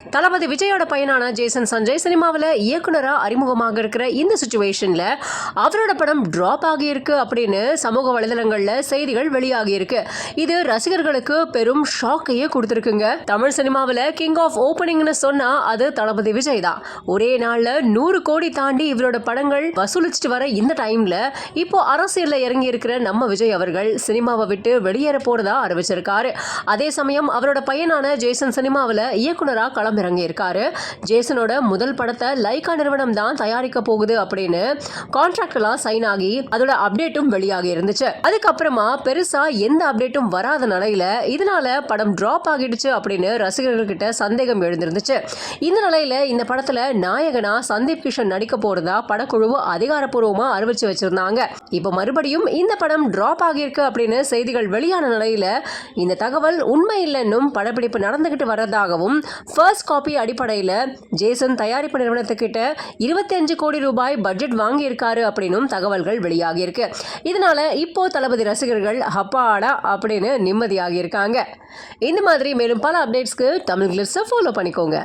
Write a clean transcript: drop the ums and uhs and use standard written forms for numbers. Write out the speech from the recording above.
தளபதி விஜயோட பையனான ஜேசன் சஞ்சய் சினிமாவில் இயக்குனரா அறிமுகமாக இருக்கிற இந்த சுச்சுவேஷன்ல அவரோட படம் டிராப் ஆகியிருக்கு அப்படின்னு சமூக வலைதளங்கள்ல செய்திகள் வெளியாகி இருக்கு. இது ரசிகர்களுக்கு பெரும் ஷாக்கையே கொடுத்திருக்குங்க. தமிழ் சினிமாவில் கிங் ஆஃப் ஓப்பனிங்னு சொன்னா அது தளபதி விஜய் தான். ஒரே நாள்ல 100 கோடி தாண்டி இவரோட படங்கள் வசூலிச்சுட்டு வர இந்த டைம்ல இப்போ அரசியல்ல இறங்கி இருக்கிற நம்ம விஜய் அவர்கள் சினிமாவை விட்டு வெளியேற போறதா அறிவிச்சிருக்காரு. அதே சமயம் அவரோட பையனான ஜேசன் சினிமாவில் இயக்குனரா களமிறங்கி இருக்காரு. ஜேசனோட முதல் படத்தை லைகா நிறுவனம் தான் தயாரிக்க போகுது அப்படின்னு கான்ட்ராக்ட் எல்லாம் சைன் ஆகி அதோட அப்டேட்டும் வெளியாகி இருந்துச்சு. அதுக்கப்புறமா பெருசா எந்த அப்டேட்டும் வராத நிலையில இதனால படம் டிராப் ஆகிடுச்சு அப்படின்னு ரசிகர்கள் கிட்ட சந்தேகம் எழுந்திருந்துச்சு. இந்த நிலையில இந்த படத்துல நாயகனா சந்தீப் கிஷன் நடிக்க போறதா படக்குழு அதிகாரப்பூர்வமா அறிவிச்சு வச்சிருந்தாங்க. இப்போ மறுபடியும் இந்த படம் டிராப் ஆகியிருக்கு அப்படின்னு செய்திகள் வெளியான நிலையில இந்த தகவல் உண்மை இல்லைன்னும் படப்பிடிப்பு நடந்துகிட்டு வர்றதாகவும் ஃபர்ஸ்ட் காப்பி அடிப்படையில் ஜேசன் தயாரிப்பு நிறுவனத்துக்கிட்ட 25 கோடி ரூபாய் பட்ஜெட் வாங்கி இருக்காரு அப்படின்னும் தகவல்கள் வெளியாகி இருக்கு. இதனால இப்போ தளபதி ரசிகர்கள் அப்பாடா அப்படின்னு நிம்மதியாகி இருக்காங்க. இந்த மாதிரி மேலும் பல அப்டேட்ஸ்க்கு தமிழ் கிளிட்ஸை ஃபாலோ பண்ணிக்கோங்க.